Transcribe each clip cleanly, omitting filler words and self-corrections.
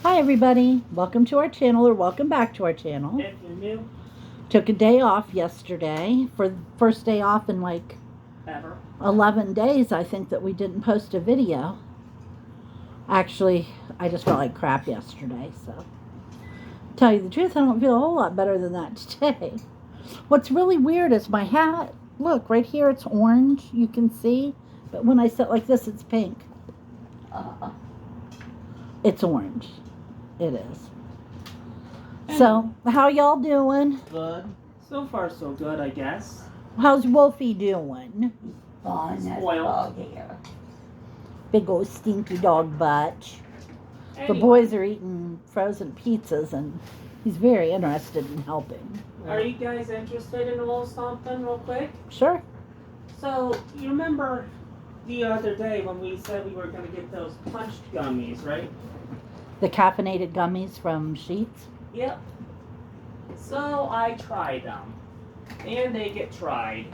Hi everybody, welcome to our channel or welcome back to our channel. If you're new, Took a day off yesterday for the first day off in like ever. 11 days. I think that we didn't post a video. Actually, I just felt like crap yesterday, so tell you the truth, I don't feel a whole lot better than that today. What's really weird is my hat. Look, right here it's orange, you can see, but when I sit like this, it's pink. It's orange. It is. So, how y'all doing? Good. So far, so good, I guess. How's Wolfie doing? Fine, that's Spoiled. dog here. Big old stinky dog butt. The Anyway, boys are eating frozen pizzas and he's very interested in helping. Are you guys interested in a little something real quick? Sure. So, you remember the other day when we said we were going to get those punched gummies, right? The caffeinated gummies from Sheets. Yep. So, I tried them. And they get tried.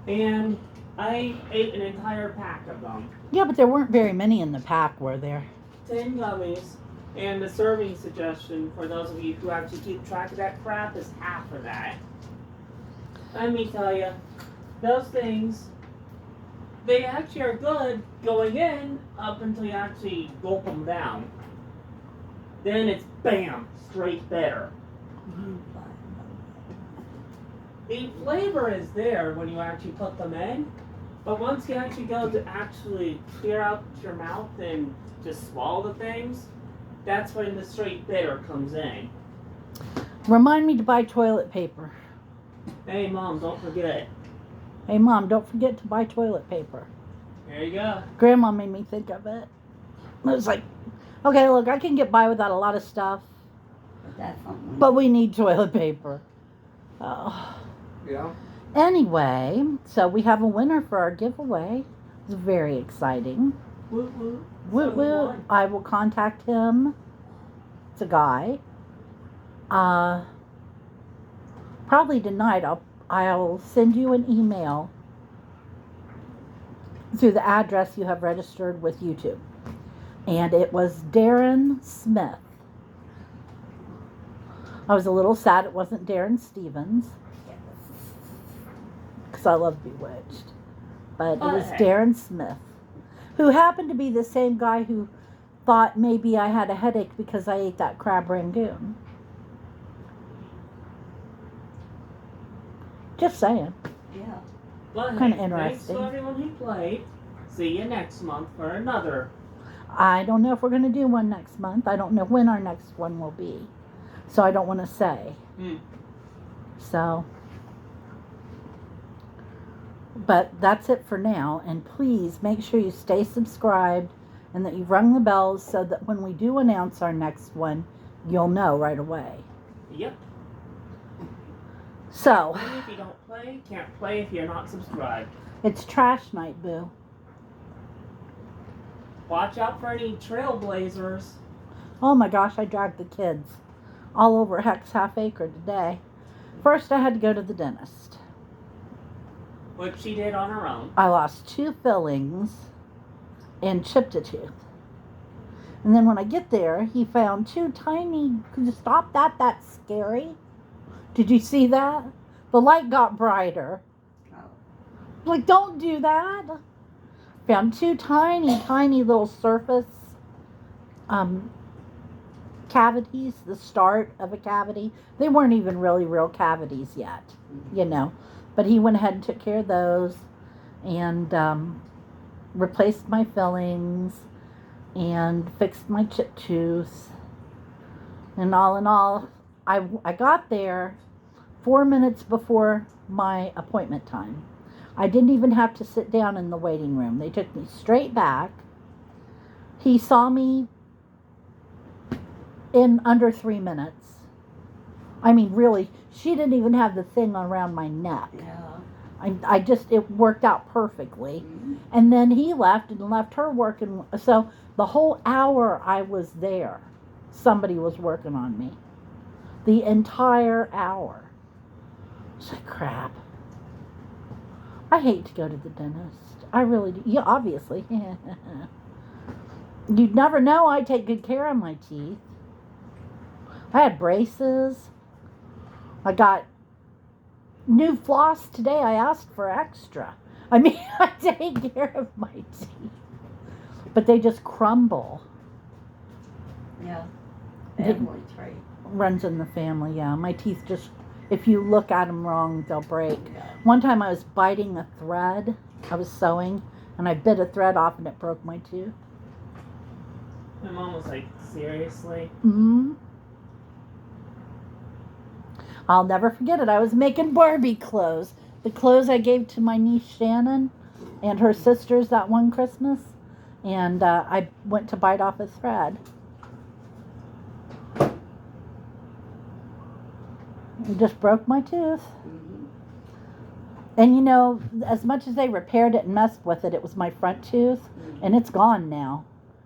And I ate an entire pack of them. Yeah, but there weren't very many in the pack, were there? 10 gummies. And the serving suggestion for those of you who actually keep track of that crap is half of that. Let me tell you, those things, they actually are good going in up until you actually gulp them down. Then it's bam, straight better. The flavor is there when you actually put them in, but once you actually go to actually clear out your mouth and just swallow the things, that's when the straight bitter comes in. Remind me to buy toilet paper. Hey Mom, don't forget. Hey, Mom, don't forget to buy toilet paper. There you go. Grandma made me think of it. It was like, okay, look, I can get by without a lot of stuff, But that's something. but we need toilet paper. Oh. Yeah. Anyway, so we have a winner for our giveaway. It's very exciting. Woot woot. Woot So who woot. won? I will contact him. It's a guy. Probably tonight I'll send you an email through the address you have registered with YouTube. And it was Darren Smith. I was a little sad it wasn't Darren Stevens, because I love Bewitched. But it was Okay. Darren Smith, who happened to be the same guy who thought maybe I had a headache because I ate that crab rangoon. Just saying. Yeah. But Kinda hey, interesting. thanks to everyone who played. See you next month for another. I don't know if we're going to do one next month. I don't know when our next one will be. So I don't want to say. So. But that's it for now. And please make sure you stay subscribed and that you've rung the bells so that when we do announce our next one, you'll know right away. Yep. So, And if you don't play, can't play if you're not subscribed. it's trash night, boo. Watch out for any trailblazers. Oh my gosh, I dragged the kids all over Hex Half Acre today. First, I had to go to the dentist. Which she did on her own. I lost 2 fillings and chipped a tooth. And then when I get there, he found 2 tiny... Could you stop that? That's scary. Did you see that? The light got brighter. Oh. Like, don't do that. Found 2 tiny little surface cavities, the start of a cavity. They weren't even really real cavities yet, you know. But he went ahead and took care of those and replaced my fillings and fixed my chip tooth. And all in all, I got there 4 minutes before my appointment time. I didn't even have to sit down in the waiting room. They took me straight back. He saw me in under 3 minutes. I mean, really, she didn't even have the thing around my neck. Yeah. It worked out perfectly. Mm-hmm. And then he left and left her working. So the whole hour I was there, somebody was working on me. The entire hour. It's like, crap. I hate to go to the dentist. I really do. Yeah, obviously. You'd never know I take good care of my teeth. I had braces. I got new floss today. I asked for extra. I mean, I take care of my teeth. But they just crumble. Yeah. They- Family trait. Runs in the family, yeah. My teeth just, if you look at them wrong, they'll break. Yeah. One time I was biting a thread. I was sewing, and I bit a thread off, and it broke my tooth. My mom was like, seriously? Hmm. I'll never forget it. I was making Barbie clothes. The clothes I gave to my niece Shannon and her sisters that one Christmas. And I went to bite off a thread. It just broke my tooth. Mm-hmm. And you know, as much as they repaired it and messed with it, it was my front tooth. Mm-hmm. And it's gone now.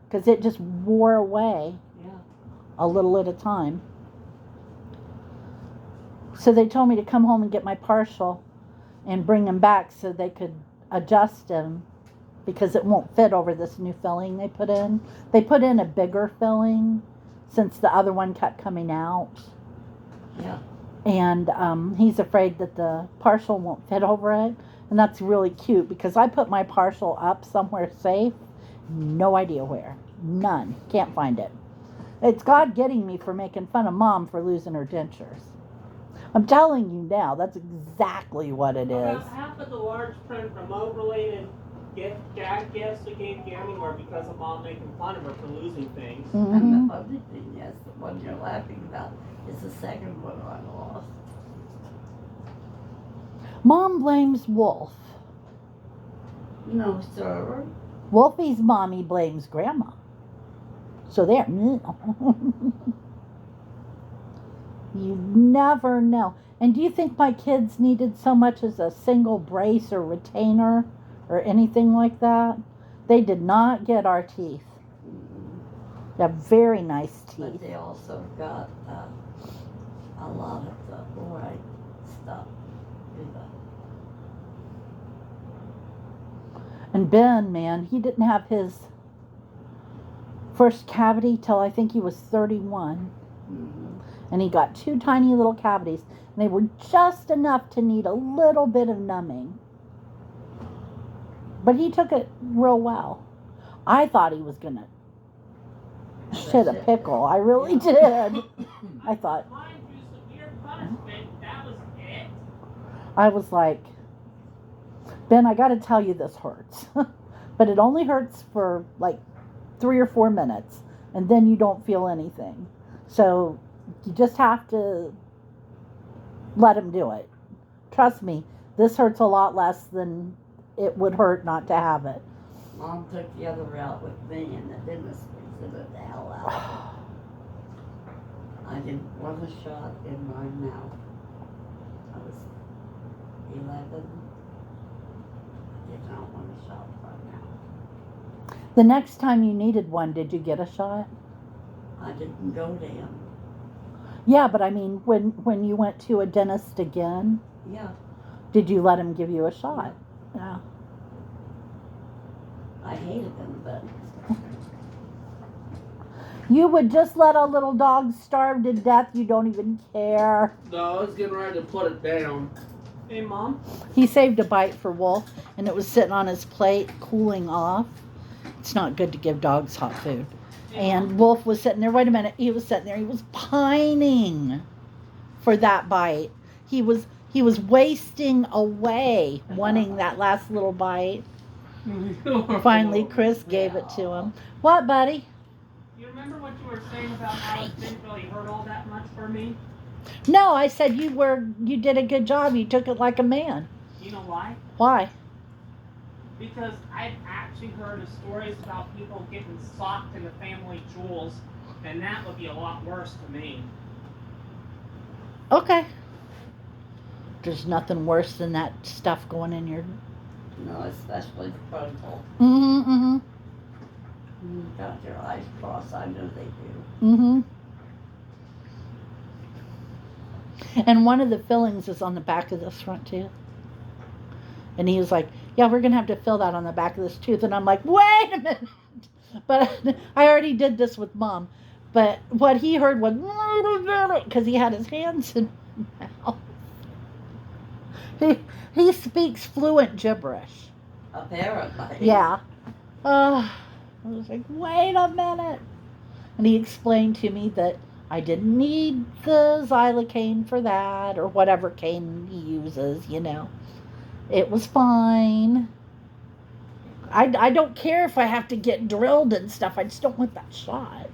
Because it just wore away Yeah. a little at a time. So they told me to come home and get my partial and bring them back so they could adjust them because it won't fit over this new filling they put in. They put in a bigger filling since the other one kept coming out. Yeah. And he's afraid that the partial won't fit over it. And that's really cute because I put my partial up somewhere safe. No idea where. None. Can't find it. It's God getting me for making fun of Mom for losing her dentures. I'm telling you now, that's exactly what it is. About half of the large print remote-related gag gifts we gave Gammy were because of Mom making fun of her for losing things. And Mhm. the other thing, yes, the one you're laughing about is the second one I lost. Mom blames Wolf. No, sir. Wolfie's mommy blames Grandma. So there. You never know. And do you think my kids needed so much as a single brace or retainer or anything like that? They did not get our teeth. Mm-hmm. They have very nice But teeth. they also got a lot of the fluoride stuff. And Ben, man, he didn't have his first cavity till I think he was 31. Mm-hmm. And he got 2 tiny little cavities. And they were just enough to need a little bit of numbing. But he took it real well. I thought he was going to shit a pickle. I really did. I thought, Mind you, severe punishment, that was it. I was like, Ben, I got to tell you this hurts. But it only hurts for like 3 or 4 minutes. And then you don't feel anything. So you just have to let him do it. Trust me, this hurts a lot less than it would hurt not to have it. Mom took the other route with me, and the dentist fixed it the hell out. I didn't want a shot in my mouth. I was 11. I did not want a shot in my mouth. The next time you needed one, did you get a shot? I didn't go to him. Yeah, but I mean, when you went to a dentist again, Yeah. did you let him give you a shot? Yeah. I hated him, but You would just let a little dog starve to death. You don't even care. No, I was getting ready to put it down. Hey, Mom. He saved a bite for Wolf, and it was sitting on his plate, cooling off. It's not good to give dogs hot food. And Wolf was sitting there. Wait a minute. He was sitting there. He was pining for that bite. He was wasting away wanting that last little bite. Finally, Chris gave it to him. What, buddy? You remember what you were saying about how it didn't really hurt all that much for me? No, I said you did a good job. You took it like a man. You know why? Why? Because I've actually heard of stories about people getting socked in the family jewels, and that would be a lot worse to me. Okay. There's nothing worse than that stuff going in your. no, especially frontal. Mm-hmm. You got your eyes crossed. I know they do. Mm-hmm. And one of the fillings is on the back of this front tooth. And he was like, yeah, we're going to have to fill that on the back of this tooth. And I'm like, wait a minute. But I already did this with Mom. But what he heard was because he had his hands in his mouth. He speaks fluent gibberish. Apparently. Yeah. I was like, wait a minute. And he explained to me that I didn't need the xylocaine for that or whatever cane he uses, you know. It was fine. I don't care if I have to get drilled and stuff. I just don't want that shot.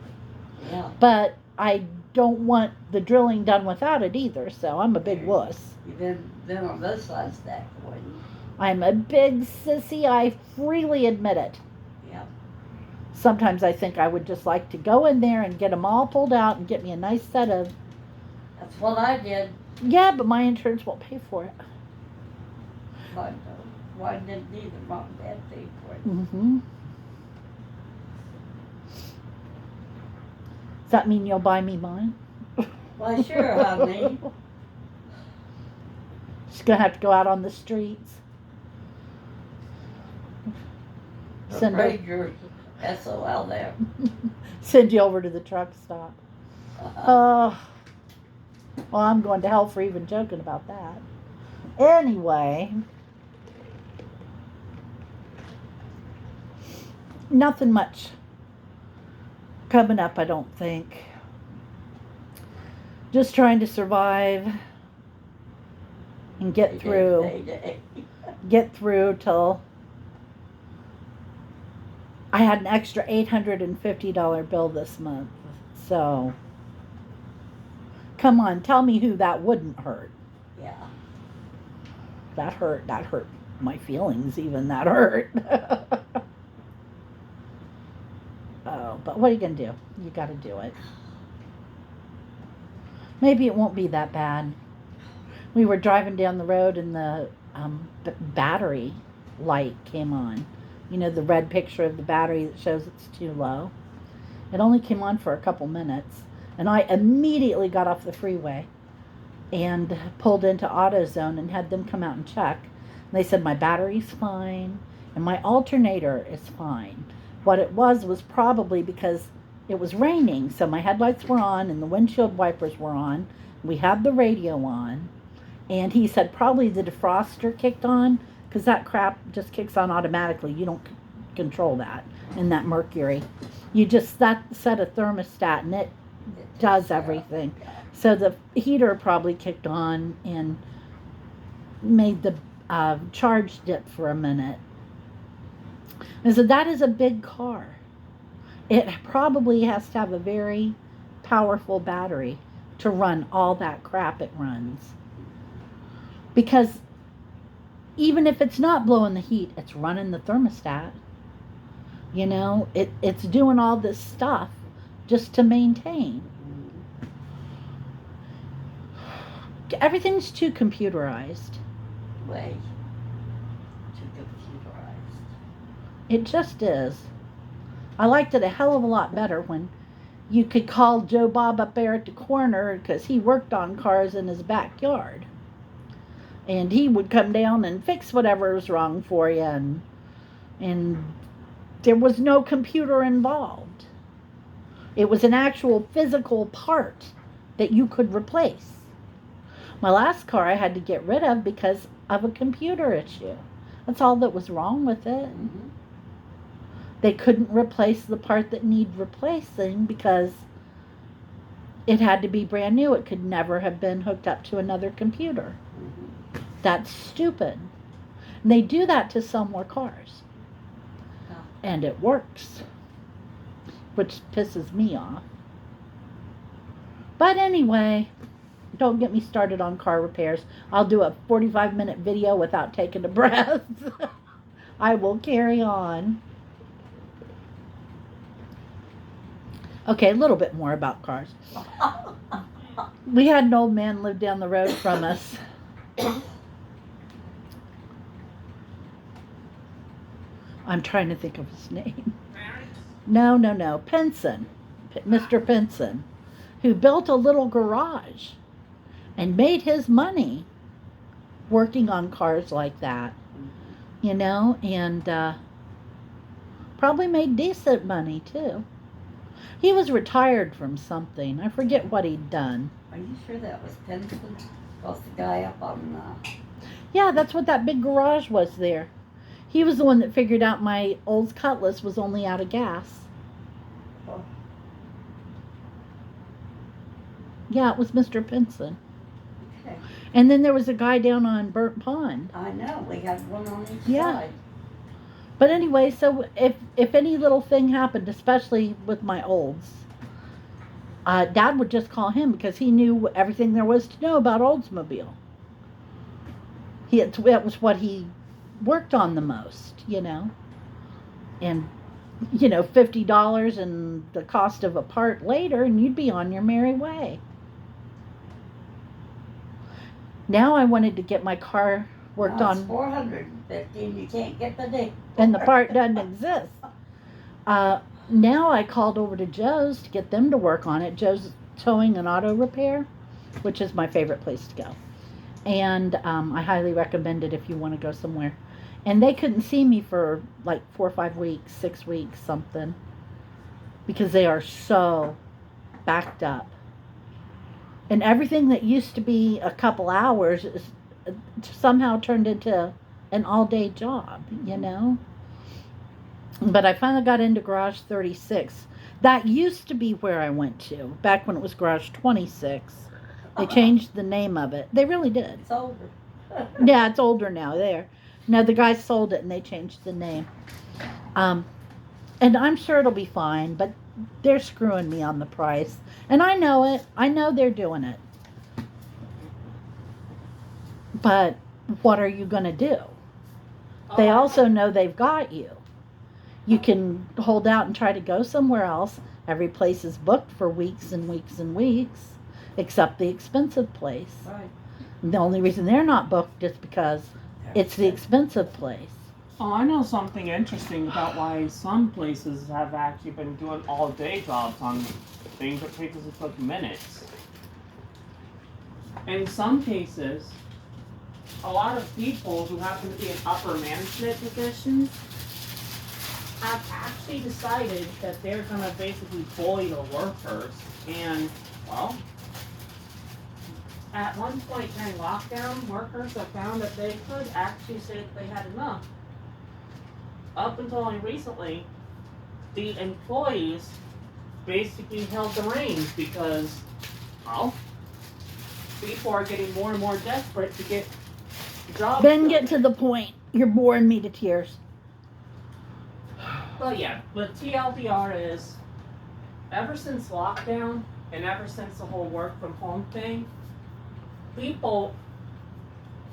Yeah. But I don't want the drilling done without it either, so I'm a big wuss. You've been on both sides of that coin. I'm a big sissy. I freely admit it. Yeah. Sometimes I think I would just like to go in there and get them all pulled out and get me a nice set of... That's what I did. Yeah, but my insurance won't pay for it. But why didn't either mom and dad pay for it? Mm-hmm. Does that mean you'll buy me mine? Why, sure, honey. Just gonna have to go out on the streets. Send her, Afraid you're SOL there. send you over to the truck stop. Well, I'm going to hell for even joking about that. Anyway, nothing much coming up, I don't think. Just trying to survive and get through till I had an extra $850 bill this month. So, come on, tell me who that wouldn't hurt. Yeah. That hurt my feelings, even that hurt. Oh, but what are you going to do? You got to do it. Maybe it won't be that bad. We were driving down the road and the battery light came on. You know, the red picture of the battery that shows it's too low. It only came on for a couple minutes. And I immediately got off the freeway and pulled into AutoZone and had them come out and check. And they said my battery's fine and my alternator is fine. What it was probably because it was raining, so my headlights were on and the windshield wipers were on. We had the radio on. And he said probably the defroster kicked on, because that crap just kicks on automatically. You don't control that in that Mercury. You just set a thermostat and it does everything. So the heater probably kicked on and made the charge dip for a minute. And so that is a big car. It probably has to have a very powerful battery to run all that crap it runs. Because even if it's not blowing the heat, it's running the thermostat. You know, it's doing all this stuff just to maintain. Everything's too computerized. Way too computerized. It just is. I liked it a hell of a lot better when you could call Joe Bob up there at the corner because he worked on cars in his backyard. And he would come down and fix whatever was wrong for you. And there was no computer involved. It was an actual physical part that you could replace. My last car I had to get rid of because of a computer issue. That's all that was wrong with it. Mm-hmm. They couldn't replace the part that needed replacing because it had to be brand new. It could never have been hooked up to another computer. Mm-hmm. That's stupid. And they do that to sell more cars. Oh. And it works. Which pisses me off. But anyway, don't get me started on car repairs. I'll do a 45-minute video without taking a breath. I will carry on. Okay, a little bit more about cars. We had an old man live down the road from us. I'm trying to think of his name. No. Pinson. Mr. Pinson. Who built a little garage and made his money working on cars like that. You know, and probably made decent money too. He was retired from something. I forget what he'd done. Are you sure that was Pinson? Was the guy up on, Yeah, that's what that big garage was there. He was the one that figured out my old Cutlass was only out of gas. Oh. Yeah, it was Mr. Pinson. okay. And then there was a guy down on Burnt Pond. I know, we had one on each Yeah. side. But anyway, so if any little thing happened, especially with my olds, Dad would just call him because he knew everything there was to know about Oldsmobile. It was what he worked on the most, you know. And, you know, $50 and the cost of a part later, and you'd be on your merry way. Now I wanted to get my car worked Now it's on, $450 and you can't get the day. and the part doesn't exist. Now I called over to Joe's to get them to work on it. Joe's Towing and Auto Repair, which is my favorite place to go. And I highly recommend it if you want to go somewhere. And they couldn't see me for like 4 or 5 weeks, 6 weeks, something. Because they are so backed up. And everything that used to be a couple hours is somehow turned into an all-day job, you know? But I finally got into Garage 36. That used to be where I went to, back when it was Garage 26. They changed the name of it. They really did. It's over. Yeah, it's older now there. No, the guys sold it and they changed the name. And I'm sure it'll be fine, but they're screwing me on the price. And I know it. I know they're doing it. But what are you going to do? They also know they've got you. You can hold out and try to go somewhere else. Every place is booked for weeks and weeks and weeks, except the expensive place. Right. The only reason they're not booked is because it's the expensive place. Oh, I know something interesting about why some places have actually been doing all-day jobs on things that previously took minutes. In some cases, a lot of people who happen to be in upper management positions have actually decided that they're going to basically bully the workers. And, well, at one point during lockdown, workers have found that they could actually say that they had enough. Up until only recently, the employees basically held the reins because, well, people are getting more and more desperate to get jobs. Ben, get to the point. You're boring me to tears. Well, yeah, but TLDR is, ever since lockdown and ever since the whole work from home thing, people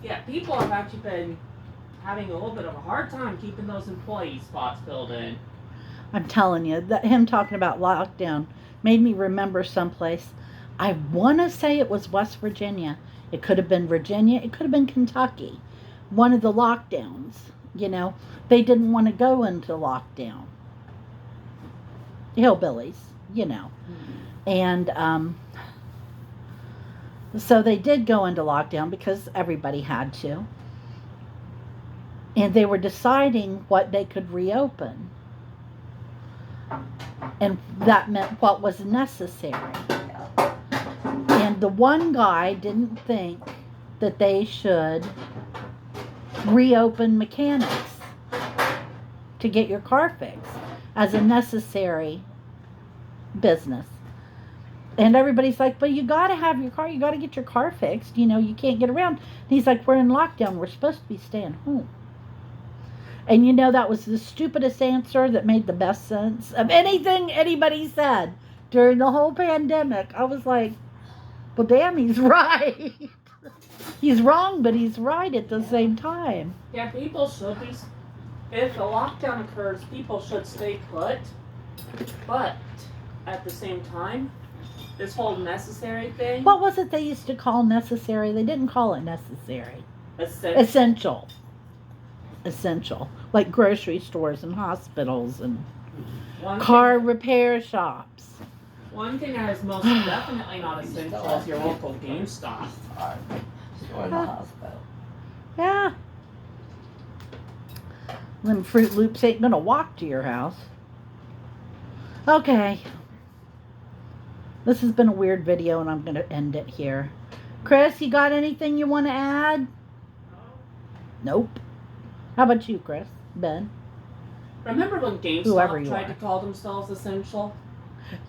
have actually been having a little bit of a hard time keeping those employee spots filled in. I'm telling you, that him talking about lockdown made me remember someplace. I want to say it was West Virginia. It could have been Virginia. It could have been Kentucky. One of the lockdowns, you know. They didn't want to go into lockdown. Hillbillies, you know. And so they did go into lockdown because everybody had to. And they were deciding what they could reopen. And that meant what was necessary. And the one guy didn't think that they should reopen mechanics to get your car fixed as a necessary business. And everybody's like, but you got to have your car, you got to get your car fixed, you know, you can't get around. And he's like, we're in lockdown, we're supposed to be staying home. And you know, that was the stupidest answer that made the best sense of anything anybody said during the whole pandemic. I was like, well, damn, he's right. He's wrong, but he's right at the same time. Yeah, people should be, if a lockdown occurs, people should stay put, but at the same time, this whole necessary thing, What was it they used to call necessary? They didn't call it necessary. essential. Essential. Like grocery stores and hospitals and One car thing, repair shops. one thing that is most definitely not essential is your local GameStop. Or the hospital. Yeah. Them Fruit Loops ain't gonna walk to your house. Okay. This has been a weird video, and I'm going to end it here. Chris, you got anything you want to add? Nope. How about you, Chris? Ben? Remember when Whoever GameStop you tried are. to call themselves essential?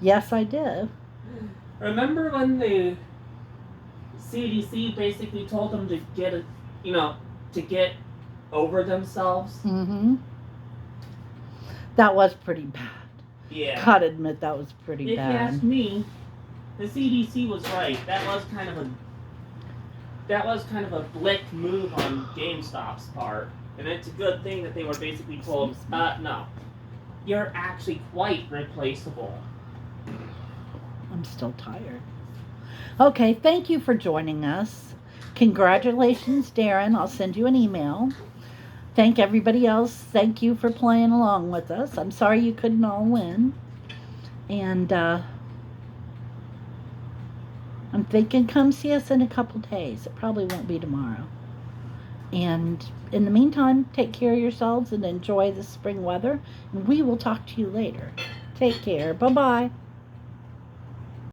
Yes, I did. Remember when the CDC basically told them to to get over themselves? Mm-hmm. That was pretty bad. Yeah. Gotta admit, that was pretty If you ask bad. me, the CDC was right. That was kind of a blick move on GameStop's part, and it's a good thing that they were basically told, Excuse me. no, you're actually quite replaceable. I'm still tired. Okay, thank you for joining us. Congratulations, Darren. I'll send you an email. Thank everybody else. Thank you for playing along with us. I'm sorry you couldn't all win. And I'm thinking come see us in a couple days. It probably won't be tomorrow. And in the meantime, take care of yourselves and enjoy the spring weather. And we will talk to you later. Take care. Bye-bye.